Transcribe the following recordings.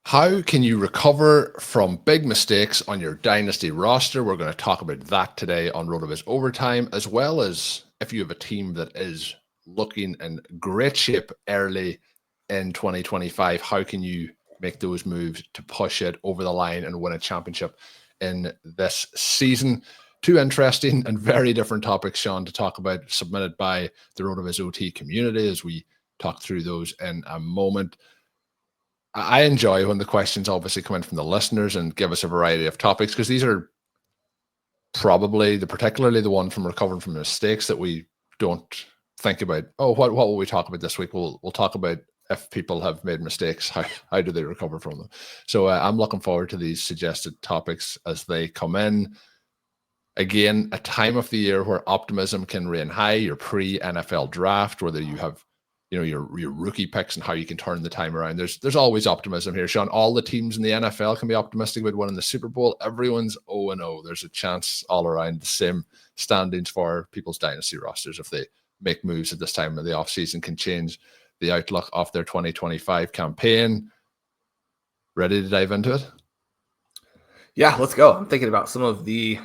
How can you recover from big mistakes on your dynasty roster? We're going to talk about that today on RotoViz Overtime, as well as if you have a team that is looking in great shape early in 2025, how can you make those moves to push it over the line and win a championship in this season? Two interesting and very different topics, Shawn, to talk about, submitted by the RotoViz OT community as we talk through those in a moment. I enjoy when the questions obviously come in from the listeners and give us a variety of topics, because these are probably particularly the one from recovering from mistakes that we don't think about. Oh, what will we talk about this week? We'll talk about if people have made mistakes, how do they recover from them? So I'm looking forward to these suggested topics as they come in. Again, a time of the year where optimism can reign high. Your pre-NFL draft, whether you have your rookie picks and how you can turn the time around. There's always optimism here, Shawn. All the teams in the NFL can be optimistic about winning the Super Bowl. Everyone's 0-0. There's a chance all around. The same standings for people's dynasty rosters, if they make moves at this time of the offseason, can change the outlook of their 2025 campaign. Ready to dive into it? Yeah, let's go. I'm thinking about some of the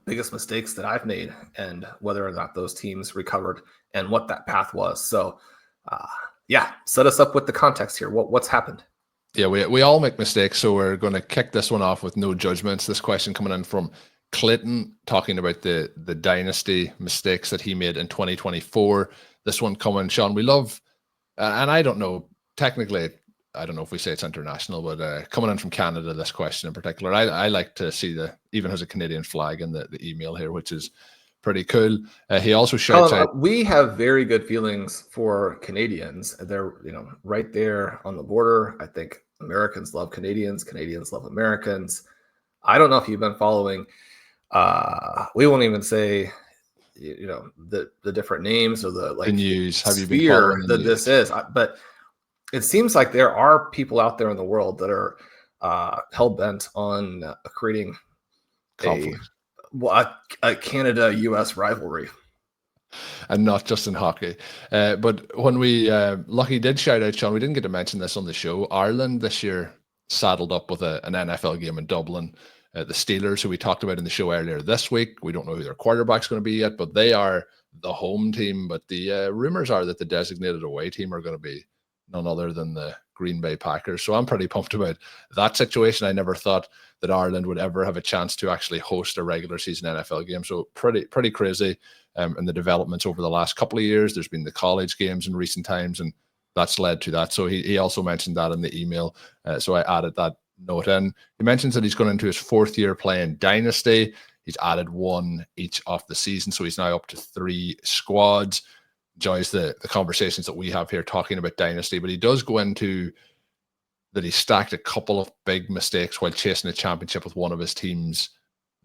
biggest mistakes that I've made and whether or not those teams recovered and what that path was. So set us up with the context here. What's happened? Yeah, we all make mistakes, so we're going to kick this one off with no judgments. This question coming in from Clinton, talking about the dynasty mistakes that he made in 2024. This one coming, Shawn, we love, and I don't know, technically, I don't know if we say it's international, but coming in from Canada, this question in particular, I like to see even has a Canadian flag in the email here, which is pretty cool. He also shouts out, we have very good feelings for Canadians. They're right there on the border. I think Americans love Canadians. Canadians love Americans. I don't know if you've been following. We won't even say the different names or the news. Have you been following that this is? But it seems like there are people out there in the world that are hell bent on creating conflict. A Canada-U.S. rivalry. And not just in hockey. But when Lucky did shout out, Shawn, we didn't get to mention this on the show. Ireland this year saddled up with an NFL game in Dublin. The Steelers, who we talked about in the show earlier this week, we don't know who their quarterback's going to be yet, but they are the home team. But the rumors are that the designated away team are going to be none other than the Green Bay Packers. So I'm pretty pumped about that situation. I never thought that Ireland would ever have a chance to actually host a regular season NFL game. So pretty crazy. And the developments over the last couple of years. There's been the college games in recent times, and that's led to that. So he also mentioned that in the email. So I added that note in. He mentions that he's gone into his fourth year playing Dynasty. He's added one each off the season. So he's now up to 3 squads. Enjoys the conversations that we have here talking about Dynasty, but he does go into that he stacked a couple of big mistakes while chasing a championship with one of his teams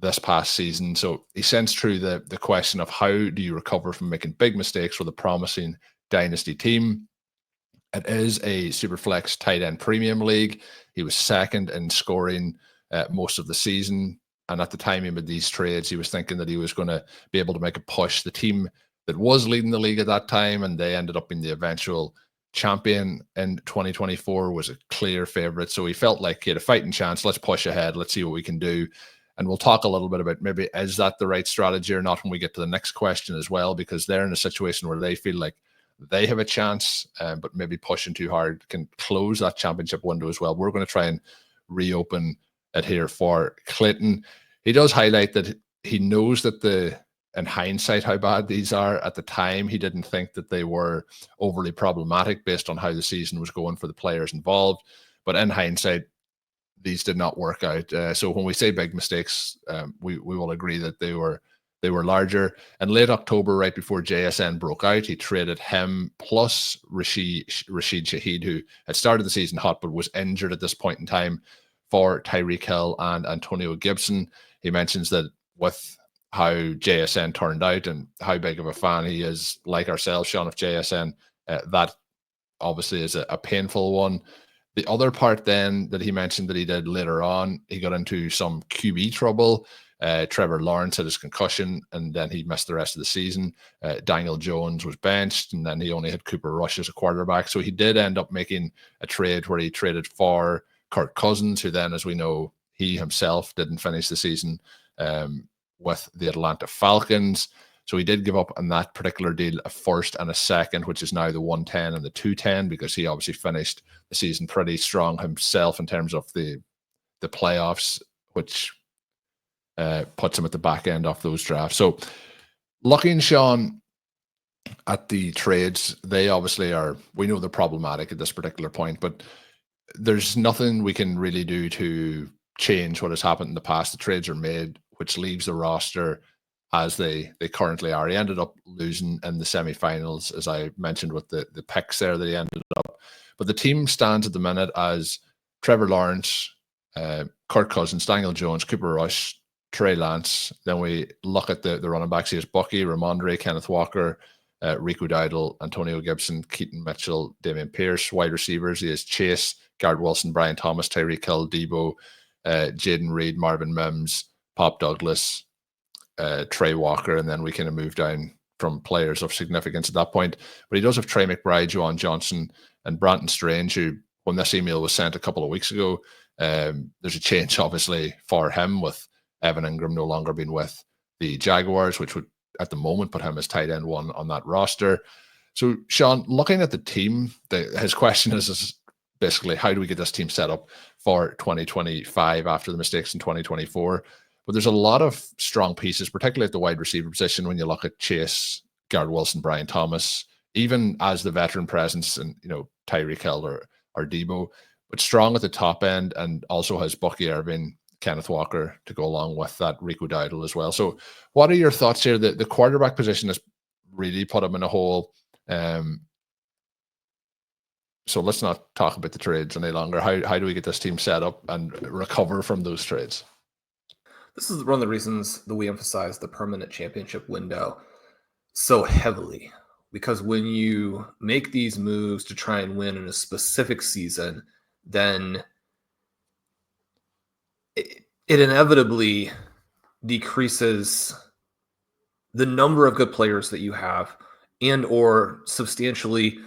this past season. So he sends through the question of how do you recover from making big mistakes with a promising Dynasty team. It is a Superflex tight end premium league. He was second in scoring most of the season. And at the time he made these trades, he was thinking that he was going to be able to make a push. The team that was leading the league at that time, and they ended up being the eventual champion in 2024, was a clear favorite. So he felt like he had a fighting chance. Let's push ahead. Let's see what we can do. And we'll talk a little bit about maybe is that the right strategy or not when we get to the next question as well, because they're in a situation where they feel like they have a chance, but maybe pushing too hard can close that championship window as well. We're going to try and reopen it here for Clinton. He does highlight that he knows that in hindsight, how bad these are. At the time, he didn't think that they were overly problematic based on how the season was going for the players involved. But in hindsight, these did not work out. So when we say big mistakes, we will agree that they were larger. In late October, right before JSN broke out, he traded him plus Rashid Shaheed, who had started the season hot but was injured at this point in time, for Tyreek Hill and Antonio Gibson. He mentions that with how JSN turned out and how big of a fan he is, like ourselves, Shawn, of JSN, that obviously is a painful one. The other part then that he mentioned that he did later on, he got into some QB trouble. Trevor Lawrence had his concussion, and then he missed the rest of the season. Daniel Jones was benched, and then he only had Cooper Rush as a quarterback. So he did end up making a trade where he traded for Kirk Cousins, who then, as we know, he himself didn't finish the season with the Atlanta Falcons. So he did give up on that particular deal a first and a second, which is now the 110 and the 210, because he obviously finished the season pretty strong himself in terms of the playoffs, which puts him at the back end of those drafts. So looking, Shawn, at the trades, they obviously are, we know they're problematic at this particular point, but there's nothing we can really do to change what has happened in the past. The trades are made, which leaves the roster as they currently are. He ended up losing in the semifinals, as I mentioned, with the picks there that he ended up. But the team stands at the minute as Trevor Lawrence, Kirk Cousins, Daniel Jones, Cooper Rush, Trey Lance. Then we look at the running backs. He has Bucky, Ramondre, Kenneth Walker, Rico Dowdle, Antonio Gibson, Keaton Mitchell, Damian Pierce. Wide receivers, he has Chase, Garrett Wilson, Brian Thomas, Tyreek Hill, Debo, Jaden Reed, Marvin Mims, Pop Douglas, Trey Walker, and then we kind of move down from players of significance at that point. But he does have Trey McBride, Juwan Johnson, and Branton Strange, who, when this email was sent a couple of weeks ago, there's a change, obviously, for him, with Evan Ingram no longer being with the Jaguars, which would, at the moment, put him as tight end one on that roster. So, Shawn, looking at the team, his question is basically, how do we get this team set up for 2025 after the mistakes in 2024? But there's a lot of strong pieces, particularly at the wide receiver position, when you look at Chase, Garrett Wilson, Brian Thomas, even as the veteran presence, and Tyreek Hill or Debo, but strong at the top end, and also has Bucky Irving, Kenneth Walker to go along with that, Rico Dowdle as well. So what are your thoughts here? The quarterback position has really put him in a hole. So let's not talk about the trades any longer. How do we get this team set up and recover from those trades? This is one of the reasons that we emphasize the permanent championship window so heavily, because when you make these moves to try and win in a specific season, then it inevitably decreases the number of good players that you have, and or substantially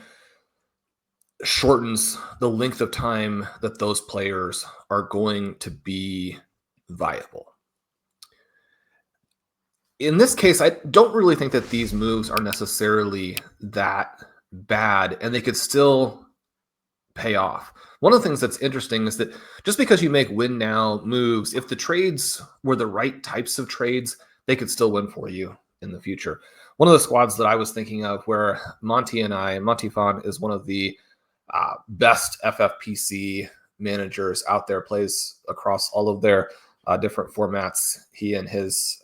shortens the length of time that those players are going to be viable. In this case, I don't really think that these moves are necessarily that bad, and they could still pay off. One of the things that's interesting is that just because you make win now moves, if the trades were the right types of trades, they could still win for you in the future. One of the squads that I was thinking of, where Monty Fan is one of the best FFPC managers out there, plays across all of their different formats. He and his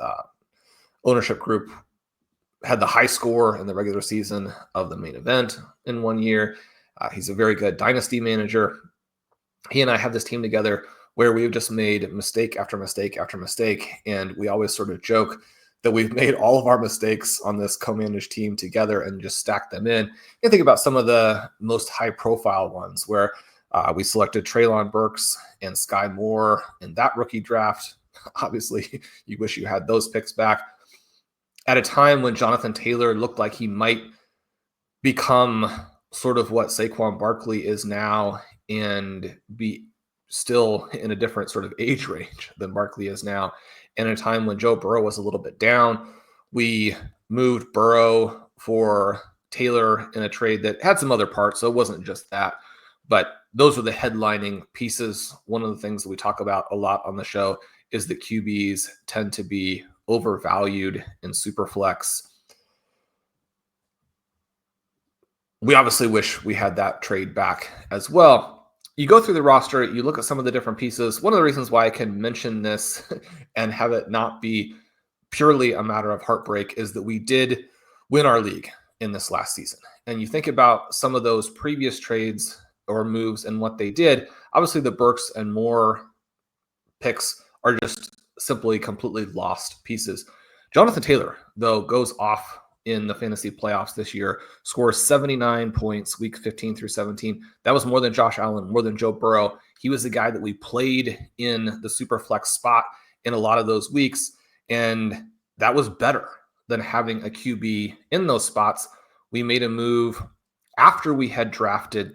ownership group had the high score in the regular season of the main event in 1 year. He's a very good dynasty manager. He and I have this team together where we've just made mistake after mistake after mistake. And we always sort of joke that we've made all of our mistakes on this co-managed team together and just stack them in. You think about some of the most high profile ones where we selected Treylon Burks and Sky Moore in that rookie draft. Obviously, you wish you had those picks back at a time when Jonathan Taylor looked like he might become sort of what Saquon Barkley is now, and be still in a different sort of age range than Barkley is now. And at a time when Joe Burrow was a little bit down, we moved Burrow for Taylor in a trade that had some other parts, so it wasn't just that. But those were the headlining pieces. One of the things that we talk about a lot on the show is that QBs tend to be overvalued in Superflex. We obviously wish we had that trade back as well. You go through the roster, you look at some of the different pieces. One of the reasons why I can mention this and have it not be purely a matter of heartbreak is that we did win our league in this last season. And you think about some of those previous trades or moves and what they did. Obviously, the Burks and Moore picks are just simply completely lost pieces. Jonathan Taylor, though, goes off in the fantasy playoffs this year, scores 79 points week 15 through 17. That was more than Josh Allen, more than Joe Burrow. He was the guy that we played in the super flex spot in a lot of those weeks, and that was better than having a QB in those spots. We made a move after we had drafted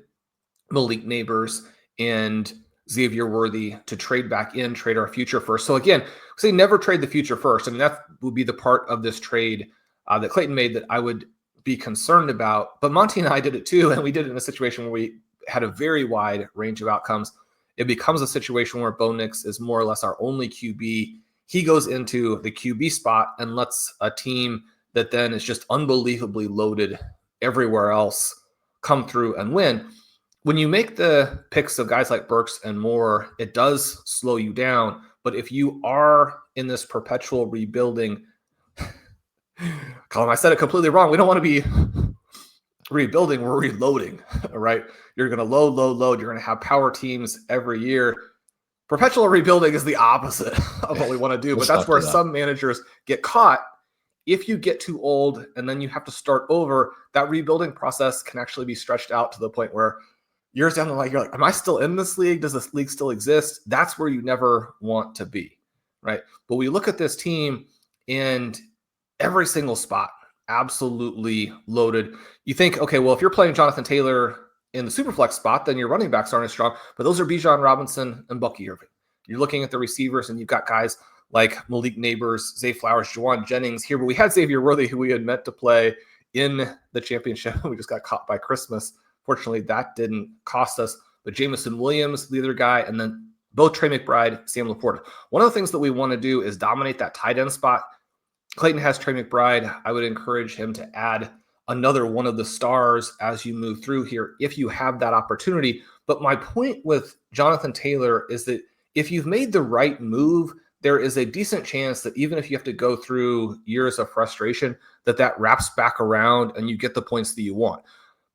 Malik Neighbors and Xavier worthy to trade back in, trade our future first. So again, say never trade the future first. I mean, that would be the part of this trade that Clayton made that I would be concerned about. But Monty and I did it too, and we did it in a situation where we had a very wide range of outcomes. It becomes a situation where Bo Nix is more or less our only QB. He goes into the QB spot and lets a team that then is just unbelievably loaded everywhere else come through and win. When you make the picks of guys like Burks and Moore, it does slow you down. But if you are in this perpetual rebuilding, Colm, I said it completely wrong. We don't want to be rebuilding. We're reloading, right? You're going to load. You're going to have power teams every year. Perpetual rebuilding is the opposite of what we want to do. But that's where some managers get caught. If you get too old and then you have to start over, that rebuilding process can actually be stretched out to the point where years down the line, you're like, am I still in this league? Does this league still exist? That's where you never want to be, right? But we look at this team and every single spot, absolutely loaded. You think, okay, well, if you're playing Jonathan Taylor in the superflex spot, then your running backs aren't as strong. But those are Bijan Robinson and Bucky Irving. You're looking at the receivers and you've got guys like Malik Neighbors, Zay Flowers, Juwan Jennings here. But we had Xavier Worthy, who we had meant to play in the championship. We just got caught by Christmas. Fortunately, that didn't cost us. But Jameson Williams, the other guy, and then both Trey McBride, Sam Laporta. One of the things that we want to do is dominate that tight end spot. Clayton has Trey McBride. I would encourage him to add another one of the stars as you move through here if you have that opportunity. But my point with Jonathan Taylor is that if you've made the right move, there is a decent chance that even if you have to go through years of frustration, that wraps back around and you get the points that you want.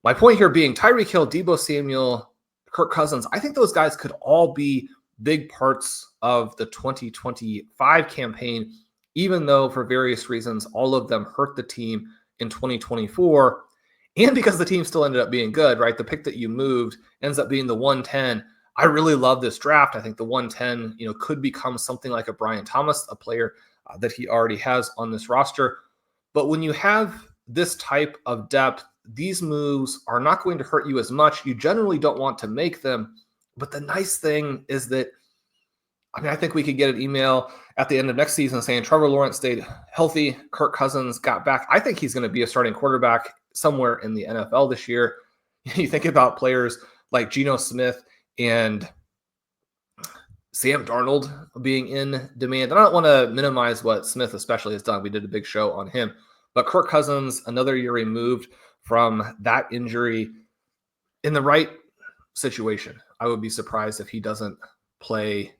My point here being Tyreek Hill, Deebo Samuel, Kirk Cousins, I think those guys could all be big parts of the 2025 campaign, even though for various reasons, all of them hurt the team in 2024. And because the team still ended up being good, right? The pick that you moved ends up being the 110. I really love this draft. I think the 110, could become something like a Brian Thomas, a player that he already has on this roster. But when you have this type of depth, these moves are not going to hurt you as much. You generally don't want to make them. But the nice thing is that, I think we could get an email at the end of next season saying Trevor Lawrence stayed healthy, Kirk Cousins got back. I think he's going to be a starting quarterback somewhere in the NFL this year. You think about players like Geno Smith and Sam Darnold being in demand. And I don't want to minimize what Smith especially has done. We did a big show on him. But Kirk Cousins, another year removed from that injury, in the right situation, I would be surprised if he doesn't play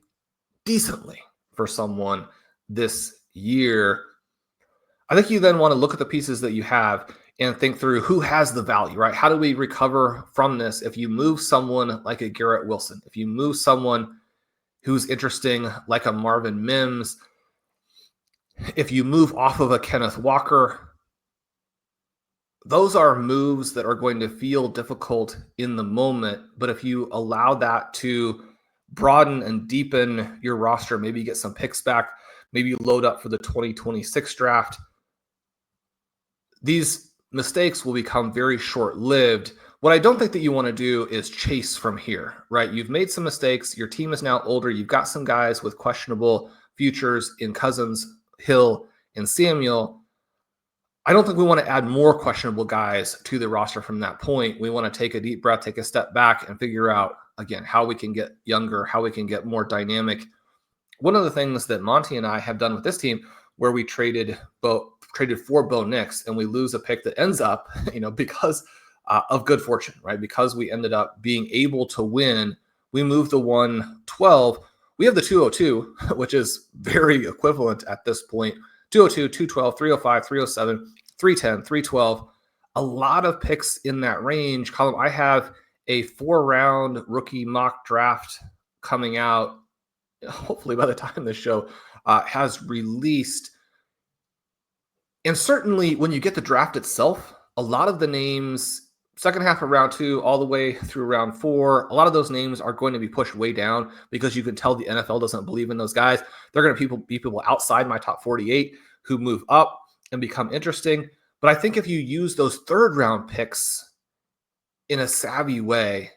decently for someone this year. I think you then want to look at the pieces that you have and think through who has the value, right? How do we recover from this? If you move someone like a Garrett Wilson, if you move someone who's interesting like a Marvin Mims, if you move off of a Kenneth Walker, those are moves that are going to feel difficult in the moment. But if you allow that to broaden and deepen your roster, maybe get some picks back, maybe load up for the 2026 draft, these mistakes will become very short-lived. What I don't think that you want to do is chase from here, right? You've made some mistakes. Your team is now older. You've got some guys with questionable futures in Cousins, Hill, and Samuel. I don't think we want to add more questionable guys to the roster from that point. We want to take a deep breath, take a step back, and figure out, again, how we can get younger, how we can get more dynamic. One of the things that Monty and I have done with this team, where we traded for Bo Nix, and we lose a pick that ends up, because of good fortune, right? Because we ended up being able to win, we moved the 112. We have the 202, which is very equivalent at this point. 202, 212, 305, 307, 310, 312. A lot of picks in that range. Colm, I have a 4-round rookie mock draft coming out, hopefully by the time the show has released. And certainly when you get the draft itself, a lot of the names, second half of round 2 all the way through round 4, a lot of those names are going to be pushed way down because you can tell the NFL doesn't believe in those guys. They're going to be people outside my top 48 who move up and become interesting. But I think if you use those third round picks in a savvy way,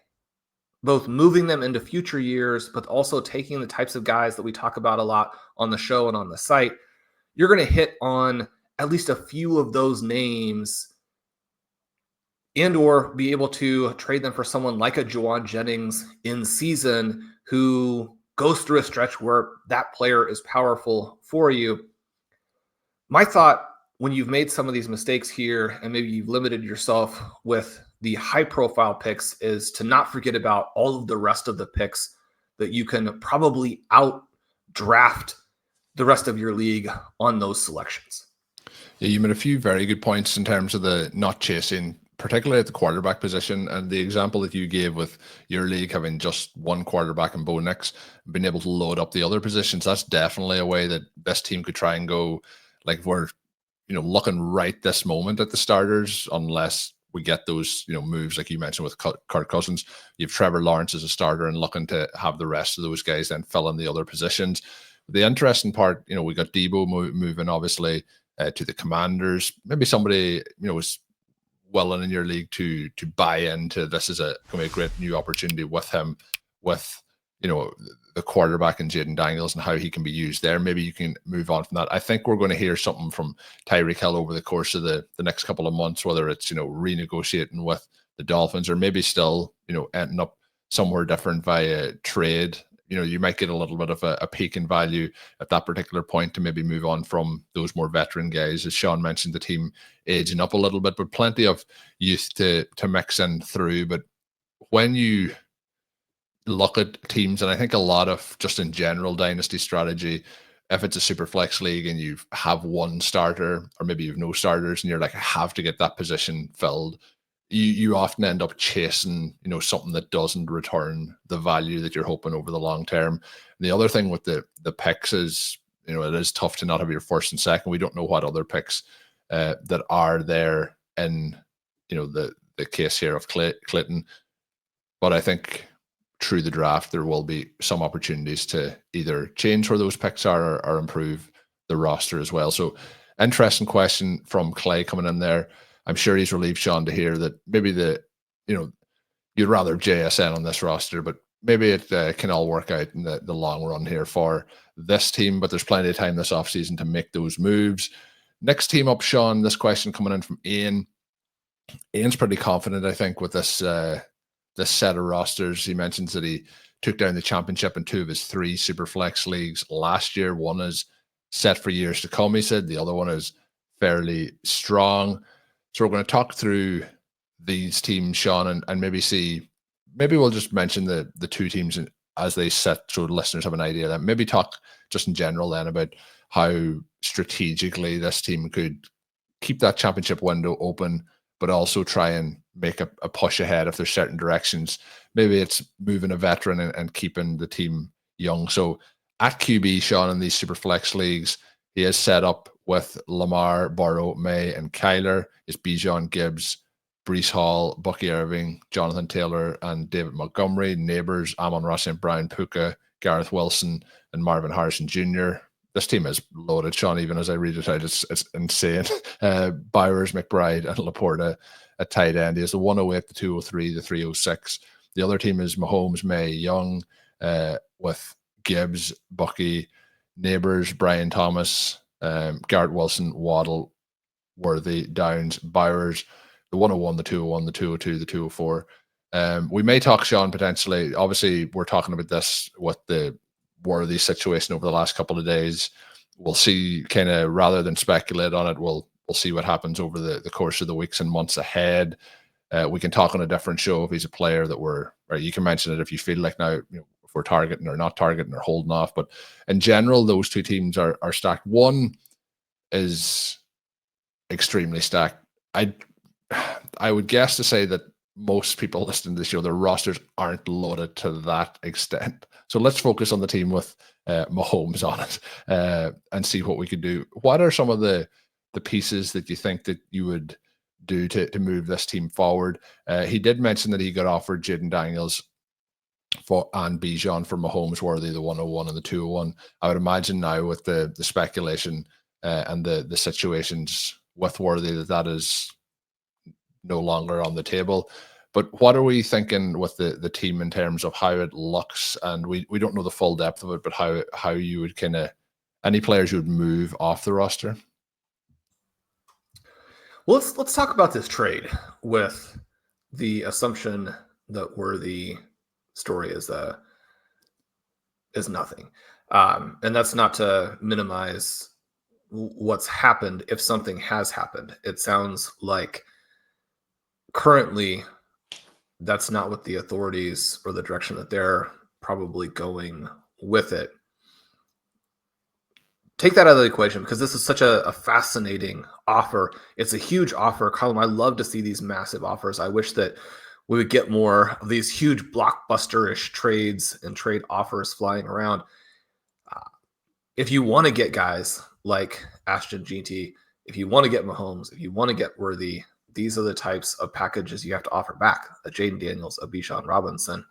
both moving them into future years, but also taking the types of guys that we talk about a lot on the show and on the site, you're going to hit on at least a few of those names and or be able to trade them for someone like a Juwan Jennings in season who goes through a stretch where that player is powerful for you. My thought when you've made some of these mistakes here and maybe you've limited yourself with the high profile picks is to not forget about all of the rest of the picks that you can probably out draft the rest of your league on those selections. Yeah, you made a few very good points in terms of the not chasing, particularly at the quarterback position, and the example that you gave with your league having just one quarterback in Bo Nix, being able to load up the other positions. That's definitely a way that this team could try and go. Like we're, looking right this moment at the starters, unless we get those, moves like you mentioned with Kirk Cousins. You have Trevor Lawrence as a starter and looking to have the rest of those guys then fill in the other positions. The interesting part, we got Debo moving obviously to the Commanders. Maybe somebody, was willing in your league to buy into this is going to be a great new opportunity with him, with the quarterback and Jaden Daniels and how he can be used there. Maybe you can move on from that. I think we're going to hear something from Tyreek Hill over the course of the next couple of months, whether it's renegotiating with the Dolphins or maybe still ending up somewhere different via trade. You might get a little bit of a peak in value at that particular point to maybe move on from those more veteran guys. As Shawn mentioned, the team aging up a little bit, but plenty of youth to mix in through. But when you look at teams, and I think a lot of just in general dynasty strategy, if it's a super flex league and you have one starter or maybe you have no starters and you're like, I have to get that position filled, you often end up chasing, something that doesn't return the value that you're hoping over the long term. And the other thing with the picks is, it is tough to not have your first and second. We don't know what other picks that are there in, the case here of Clayton. But I think through the draft, there will be some opportunities to either change where those picks are or improve the roster as well. So interesting question from Clay coming in there. I'm sure he's relieved, Shawn, to hear that maybe you'd rather JSN on this roster, but maybe it can all work out in the long run here for this team, but there's plenty of time this offseason to make those moves. Next team up, Shawn, this question coming in from Ian. Ian's pretty confident, I think, with this set of rosters. He mentions that he took down the championship in 2 of his 3 super flex leagues last year. One is set for years to come, he said. The other one is fairly strong. So we're going to talk through these teams, Shawn, and maybe we'll just mention the 2 teams as they set so the listeners have an idea. That maybe talk just in general then about how strategically this team could keep that championship window open, but also try and make a push ahead if there's certain directions. Maybe it's moving a veteran and keeping the team young. So at QB, Shawn, in these super flex leagues, he is set up with Lamar, Burrow, May, and Kyler. It's Bijan, Gibbs, Breece Hall, Bucky Irving, Jonathan Taylor, and David Montgomery. Neighbors, Amon-Ra St. Brown, Puka, Gareth Wilson, and Marvin Harrison Jr. This team is loaded, Shawn, even as I read it out. It's insane. Bowers, McBride, and Laporta at tight end. He has the 108, the 203, the 306. The other team is Mahomes, May, Young, with Gibbs, Bucky, Neighbors, Brian Thomas, Garrett Wilson, Waddle, Worthy, Downs, Bowers, the 101, the 201, the 202, the 204. We may talk, Shawn, potentially. Obviously, we're talking about this with the Worthy situation over the last couple of days. We'll see, kind of, rather than speculate on it, we'll see what happens over the course of the weeks and months ahead. We can talk on a different show if he's a player that or you can mention it if you feel like now, if we're targeting or not targeting or holding off. But in general, those 2 teams are stacked. One is extremely stacked. I would guess to say that most people listening to the show, their rosters aren't loaded to that extent. So let's focus on the team with Mahomes on it and see what we could do. What are some of the pieces that you think that you would do to move this team forward? He did mention that he got offered Jaden Daniels and Bijan for Mahomes, Worthy, the 101 and the 201. I would imagine now with the speculation and the situations with Worthy that is no longer on the table. But what are we thinking with the team in terms of how it looks? And we don't know the full depth of it, but how you would kind of, any players you would move off the roster? Well, let's talk about this trade with the assumption that Worthy story is nothing, and that's not to minimize what's happened if something has happened. It sounds like currently that's not what the authorities or the direction that they're probably going with it. Take that out of the equation because this is such a fascinating offer. It's a huge offer. Colm, I love to see these massive offers. I wish that we would get more of these huge blockbuster-ish trades and trade offers flying around. If you want to get guys like Ashton, Jeanty, if you want to get Mahomes, if you want to get Worthy, these are the types of packages you have to offer back. A Jaden Daniels, a Bijan Robinson.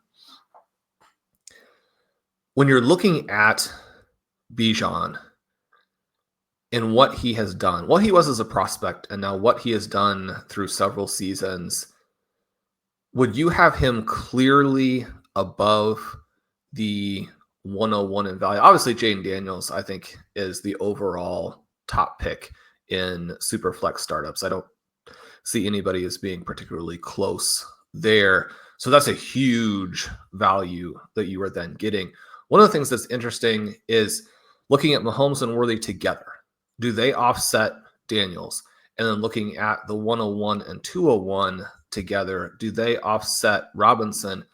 When you're looking at Bijan and what he has done, what he was as a prospect, and now what he has done through several seasons, would you have him clearly above the 101 in value? Obviously, Jaden Daniels, I think, is the overall top pick in super flex startups. I don't see anybody as being particularly close there. So that's a huge value that you are then getting. One of the things that's interesting is looking at Mahomes and Worthy together. Do they offset Daniels? And then looking at the 101 and 201 together, do they offset Robinson?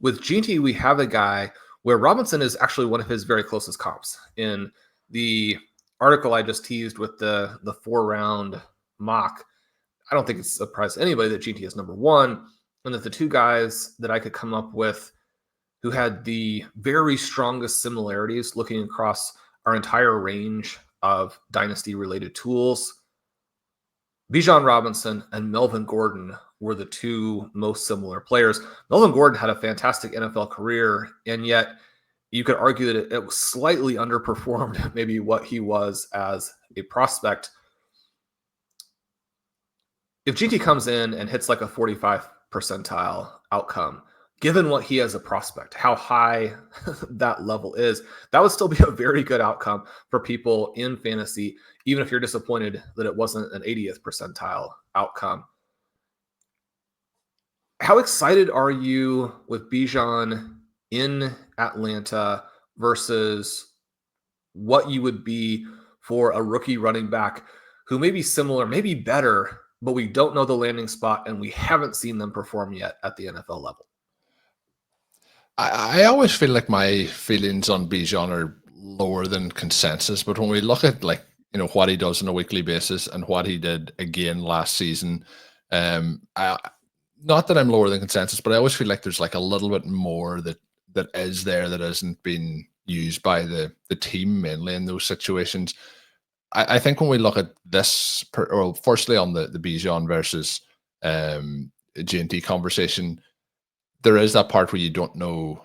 With Jeanty, we have a guy where Robinson is actually one of his very closest comps. In the article I just teased with the 4-round mock, I don't think it's a surprise to anybody that Jeanty is number one, and that the two guys that I could come up with who had the very strongest similarities looking across our entire range of dynasty-related tools, Bijan Robinson and Melvin Gordon were the two most similar players. Melvin Gordon had a fantastic NFL career, and yet you could argue that it was slightly underperformed maybe what he was as a prospect. If GT comes in and hits like a 45 percentile outcome, given what he has a prospect, how high that level is, that would still be a very good outcome for people in fantasy, even if you're disappointed that it wasn't an 80th percentile outcome. How excited are you with Bijan in Atlanta versus what you would be for a rookie running back who may be similar, maybe better, but we don't know the landing spot and we haven't seen them perform yet at the NFL level? I always feel like my feelings on Bijan are lower than consensus, but when we look at what he does on a weekly basis and what he did again last season, not that I'm lower than consensus, but I always feel like there's like a little bit more that is there that isn't being used by the team mainly in those situations. I think when we look at this, firstly on the Bijan versus Jeanty conversation, there is that part where you don't know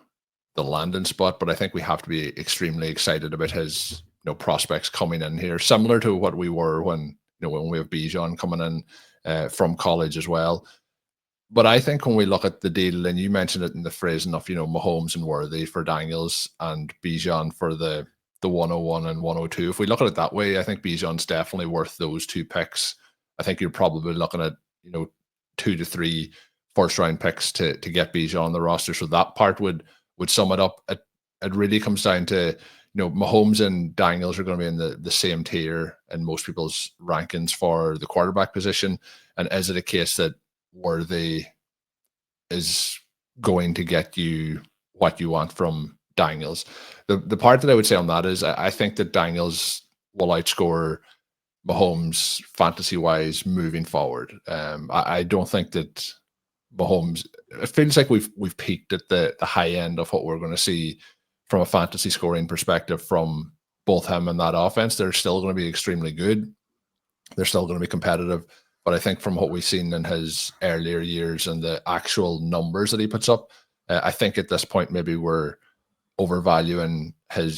the landing spot, but I think we have to be extremely excited about his prospects coming in here, similar to what we were when we have Bijan coming in from college as well. But I think when we look at the deal, and you mentioned it in the phrase enough, Mahomes and Worthy for Daniels and Bijan for the 101 and 102. If we look at it that way, I think Bijan's definitely worth those two picks. I think you're probably looking at 2 to 3 first-round picks to get Bijan on the roster. So that part would sum it up. It really comes down to Mahomes and Daniels are going to be in the same tier in most people's rankings for the quarterback position. And is it a case that Worthy is going to get you what you want from Daniels? The part that I would say on that is I think that Daniels will outscore Mahomes fantasy-wise moving forward. I don't think that Mahomes, it feels like we've peaked at the high end of what we're going to see from a fantasy scoring perspective from both him and that offense. They're still going to be extremely good. They're still going to be competitive. But I think from what we've seen in his earlier years and the actual numbers that he puts up, I think at this point maybe we're overvaluing him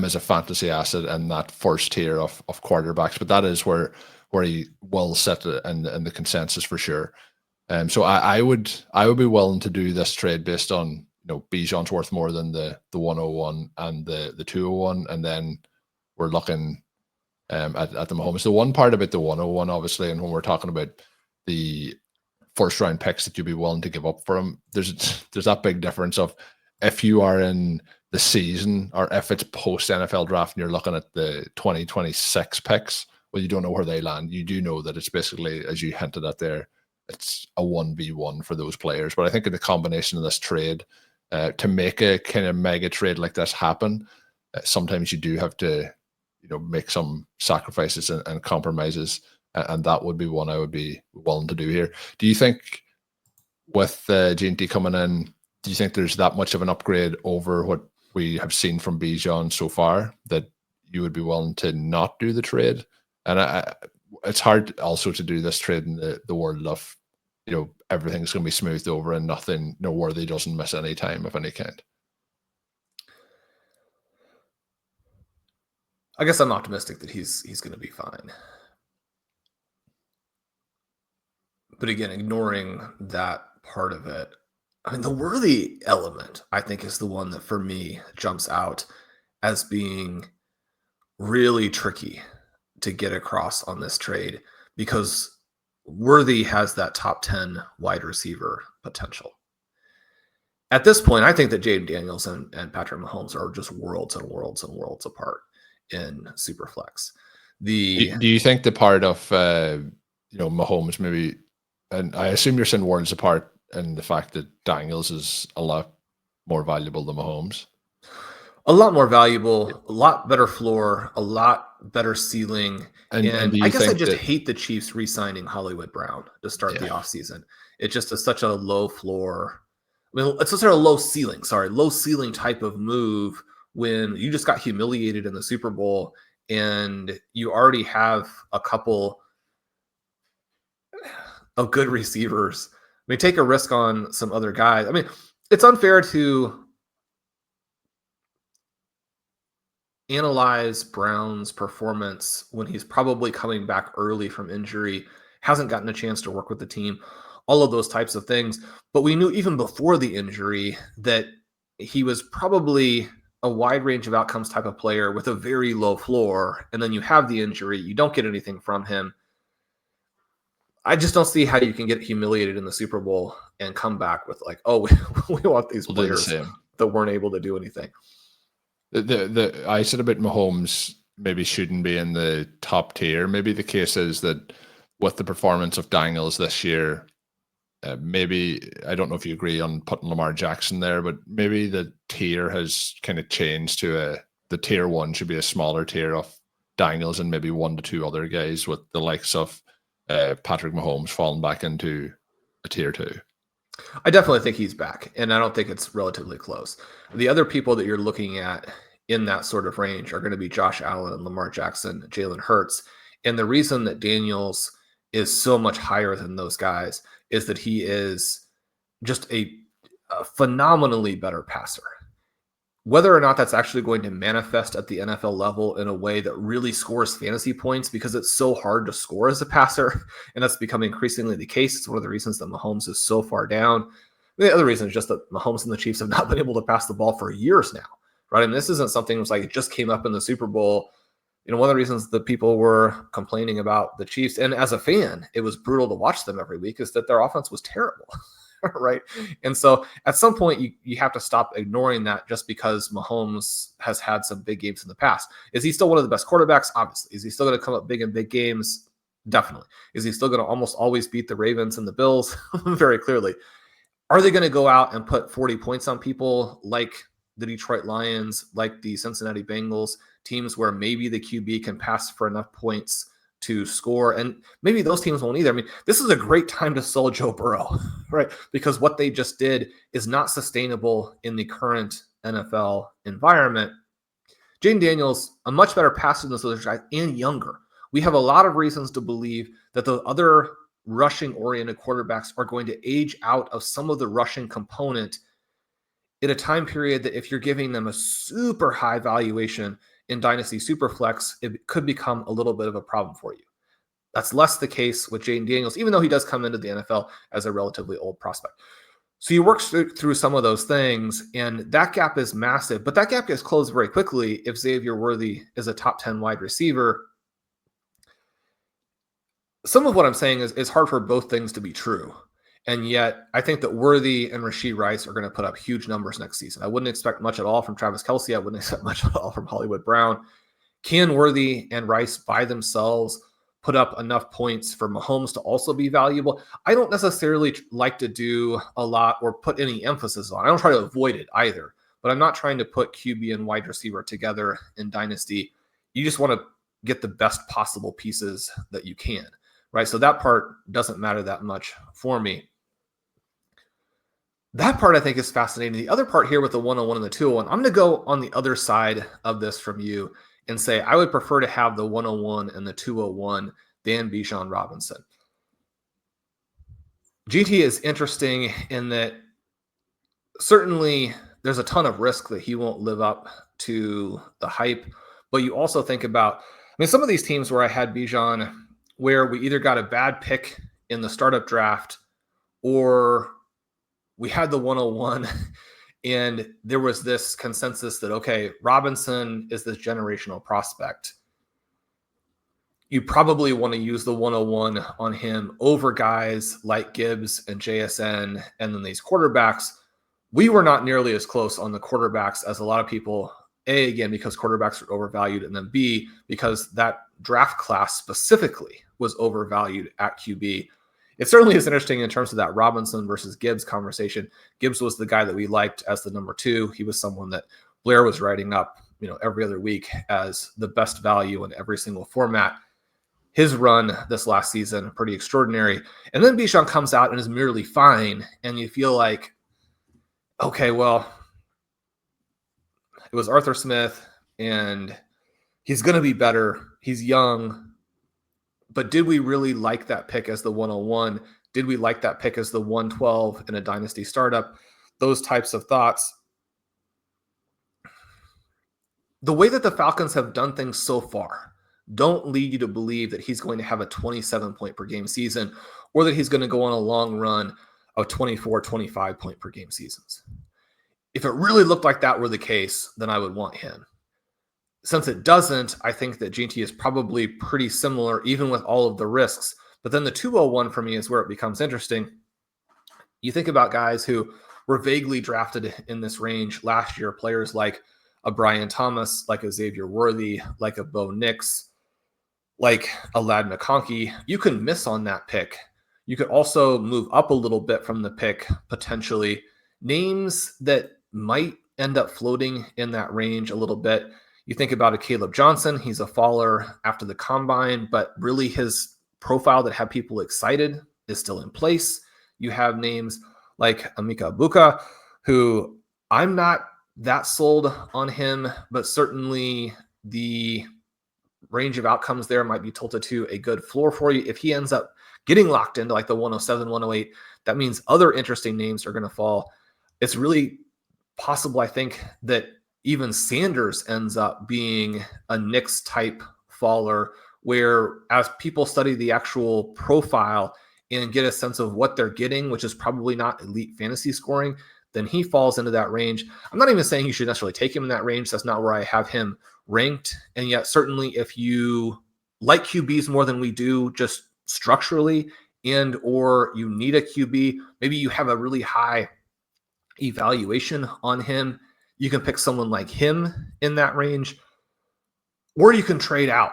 as a fantasy asset in that first tier of quarterbacks. But that is where where he will sit in the consensus for sure. So I would be willing to do this trade based on, Bijan's worth more than the 101 and the 201, and then we're looking at the Mahomes. The one part about the 101, obviously, and when we're talking about the first round picks that you'd be willing to give up for him, there's that big difference of if you are in the season or if it's post NFL draft and you're looking at the 2026 picks, well, you don't know where they land. You do know that it's basically, as you hinted at there, it's a 1v1 for those players. But I think in the combination of this trade, to make a kind of mega trade like this happen, sometimes you do have to, make some sacrifices and compromises. And that would be one I would be willing to do here. Do you think with Jeanty coming in, do you think there's that much of an upgrade over what we have seen from Bijan so far that you would be willing to not do the trade? And it's hard also to do this trade in the world of, everything's going to be smoothed over and nothing, Worthy doesn't miss any time of any kind. I guess I'm optimistic that he's going to be fine. But again, ignoring that part of it, I mean, the Worthy element, I think, is the one that for me jumps out as being really tricky to get across on this trade, because Worthy has that top 10 wide receiver potential. At this point, I think that Jaden Daniels and Patrick Mahomes are just worlds and worlds and worlds apart in Superflex. Do you think the part of Mahomes maybe, and I assume you're saying worlds apart, and the fact that Daniels is a lot more valuable than Mahomes? A lot more valuable, a lot better floor, a lot better ceiling. And I guess I just hate the Chiefs re-signing Hollywood Brown to start the offseason. It just is such a low floor. I mean, it's such a low ceiling type of move when you just got humiliated in the Super Bowl and you already have a couple of good receivers. I mean, take a risk on some other guys. I mean, it's unfair to analyze Brown's performance when he's probably coming back early from injury, hasn't gotten a chance to work with the team, all of those types of things. But we knew even before the injury that he was probably a wide range of outcomes type of player with a very low floor. And then you have the injury, you don't get anything from him. I just don't see how you can get humiliated in the Super Bowl and come back with like, oh, we want these players that weren't able to do anything. I said about Mahomes maybe shouldn't be in the top tier. Maybe the case is that with the performance of Daniels this year, maybe, I don't know if you agree on putting Lamar Jackson there, but maybe the tier has kind of changed to the tier 1 should be a smaller tier of Daniels and maybe 1 to 2 other guys, with the likes of Patrick Mahomes falling back into a tier 2. I definitely think he's back, and I don't think it's relatively close. The other people that you're looking at in that sort of range are going to be Josh Allen, Lamar Jackson, Jalen Hurts. And the reason that Daniels is so much higher than those guys is that he is just a phenomenally better passer. Whether or not that's actually going to manifest at the NFL level in a way that really scores fantasy points, because it's so hard to score as a passer, and that's becoming increasingly the case. It's one of the reasons that Mahomes is so far down. The other reason is just that Mahomes and the Chiefs have not been able to pass the ball for years now, right? And this isn't something that's like it just came up in the Super Bowl. One of the reasons that people were complaining about the Chiefs, and as a fan, it was brutal to watch them every week, is that their offense was terrible. Right. And so at some point you have to stop ignoring that just because Mahomes has had some big games in the past. Is he still one of the best quarterbacks? Obviously. Is he still going to come up big in big games? Definitely. Is he still going to almost always beat the Ravens and the Bills? Very clearly. Are they going to go out and put 40 points on people like the Detroit Lions, like the Cincinnati Bengals, teams where maybe the QB can pass for enough points to score? And maybe those teams won't either. I mean, this is a great time to sell Joe Burrow, right? Because what they just did is not sustainable in the current NFL environment. Jaden Daniels, a much better passer than those other guys and younger. We have a lot of reasons to believe that the other rushing-oriented quarterbacks are going to age out of some of the rushing component in a time period that if you're giving them a super high valuation in Dynasty Superflex, it could become a little bit of a problem for you. That's less the case with Jaden Daniels, even though he does come into the NFL as a relatively old prospect. So you work through some of those things, and that gap is massive, but that gap gets closed very quickly if Xavier Worthy is a top 10 wide receiver. Some of what I'm saying is hard for both things to be true. And yet I think that Worthy and Rashee Rice are going to put up huge numbers next season. I wouldn't expect much at all from Travis Kelce. I wouldn't expect much at all from Hollywood Brown. Can Worthy and Rice by themselves put up enough points for Mahomes to also be valuable? I don't necessarily like to do a lot or put any emphasis on. I don't try to avoid it either, but I'm not trying to put QB and wide receiver together in Dynasty. You just want to get the best possible pieces that you can, right? So that part doesn't matter that much for me. That part I think is fascinating. The other part here with the 101 and the 201, I'm going to go on the other side of this from you and say I would prefer to have the 101 and the 201 than Bijan Robinson. Jeanty is interesting in that certainly there's a ton of risk that he won't live up to the hype, but you also think about, some of these teams where I had Bijan, where we either got a bad pick in the startup draft or we had the 101 and there was this consensus that, okay, Robinson is this generational prospect. You probably want to use the 101 on him over guys like Gibbs and JSN and then these quarterbacks. We were not nearly as close on the quarterbacks as a lot of people, A, again, because quarterbacks are overvalued, and then B, because that draft class specifically was overvalued at QB. It certainly is interesting in terms of that Robinson versus Gibbs conversation. Gibbs was the guy that we liked as the number 2. He was someone that Blair was writing up, every other week as the best value in every single format. His run this last season, pretty extraordinary. And then Bijan comes out and is merely fine. And you feel like, okay, well, it was Arthur Smith and he's going to be better. He's young. But did we really like that pick as the 101? Did we like that pick as the 112 in a dynasty startup? Those types of thoughts. The way that the Falcons have done things so far don't lead you to believe that he's going to have a 27 point per game season or that he's going to go on a long run of 24, 25 point per game seasons. If it really looked like that were the case, then I would want him. Since it doesn't, I think that Jeanty is probably pretty similar, even with all of the risks. But then the 201 for me is where it becomes interesting. You think about guys who were vaguely drafted in this range last year, players like a Brian Thomas, like a Xavier Worthy, like a Bo Nix, like a Ladd McConkey. You can miss on that pick. You could also move up a little bit from the pick, potentially. Names that might end up floating in that range a little bit. You think about a Caleb Johnson. He's a faller after the combine, but really his profile that had people excited is still in place. You have names like Emeka Egbuka, who I'm not that sold on him, but certainly the range of outcomes there might be tilted to a good floor for you. If he ends up getting locked into like the 107, 108, that means other interesting names are going to fall. It's really possible, I think, that even Sanders ends up being a Knicks type faller where as people study the actual profile and get a sense of what they're getting, which is probably not elite fantasy scoring, then he falls into that range. I'm not even saying you should necessarily take him in that range. That's not where I have him ranked. And yet certainly if you like QBs more than we do just structurally and or you need a QB, maybe you have a really high evaluation on him, you can pick someone like him in that range, or you can trade out.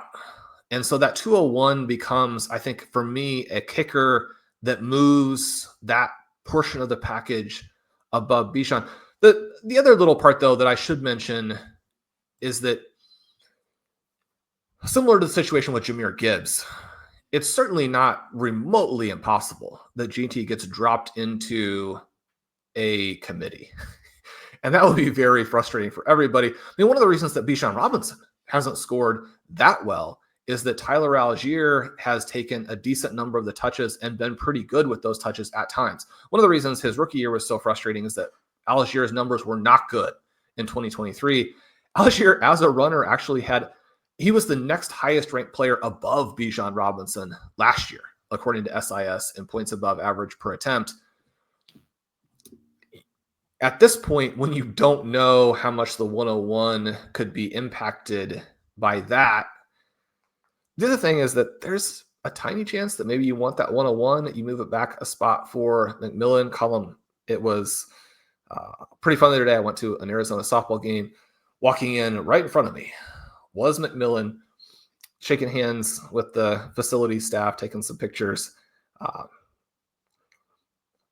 And so that 201 becomes, I think, for me, a kicker that moves that portion of the package above Bijan. The other little part, though, that I should mention is that similar to the situation with Jahmyr Gibbs, it's certainly not remotely impossible that Jeanty gets dropped into a committee. And that would be very frustrating for everybody. One of the reasons that Bijan Robinson hasn't scored that well is that Tyler Algier has taken a decent number of the touches and been pretty good with those touches at times. One of the reasons his rookie year was so frustrating is that Algier's numbers were not good in 2023. Algier, as a runner, actually had he was the next highest ranked player above Bijan Robinson last year, according to SIS, in points above average per attempt. At this point, when you don't know how much the 101 could be impacted by that, the other thing is that there's a tiny chance that maybe you want that 101, you move it back a spot for McMillan. Colm, it was pretty fun the other day. I went to an Arizona softball game. Walking in right in front of me was McMillan, shaking hands with the facility staff, taking some pictures.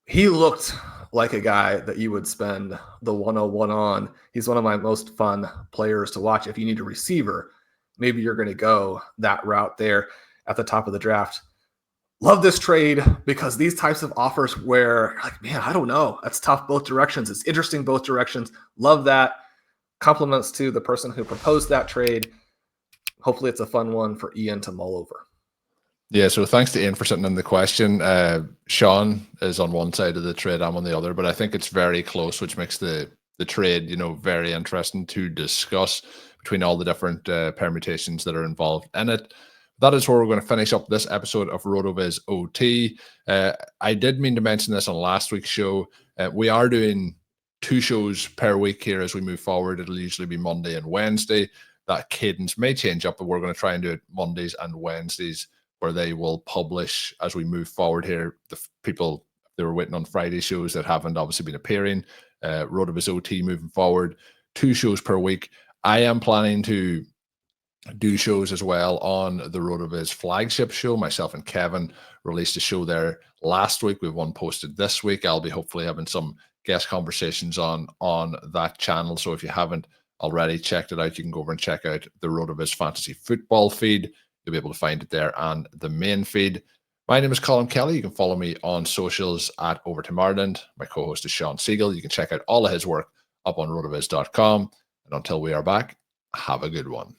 He looked like a guy that you would spend the 101 on. He's one of my most fun players to watch. If you need a receiver, maybe you're going to go that route there at the top of the draft. Love this trade because these types of offers where, like, man, I don't know. That's tough both directions. It's interesting both directions. Love that. Compliments to the person who proposed that trade. Hopefully it's a fun one for Ian to mull over. Yeah, so thanks to Ian for sending in the question. Shawn is on one side of the trade, I'm on the other, but I think it's very close, which makes the trade, very interesting to discuss between all the different permutations that are involved in it. That is where we're going to finish up this episode of RotoViz OT. I did mean to mention this on last week's show. We are doing 2 shows per week here as we move forward. It'll usually be Monday and Wednesday. That cadence may change up, but we're going to try and do it Mondays and Wednesdays, where they will publish as we move forward here. The people that were waiting on Friday shows that haven't obviously been appearing, RotoViz OT moving forward, 2 shows per week. I am planning to do shows as well on the RotoViz flagship show. Myself and Kevin released a show there last week. We have one posted this week. I'll be hopefully having some guest conversations on that channel. So if you haven't already checked it out, you can go over and check out the RotoViz Fantasy Football feed. You'll be able to find it there on the main feed. My name is Colm Kelly. You can follow me on socials at Overtime Ireland. My co-host is Shawn Siegele. You can check out all of his work up on rotoviz.com. And until we are back, have a good one.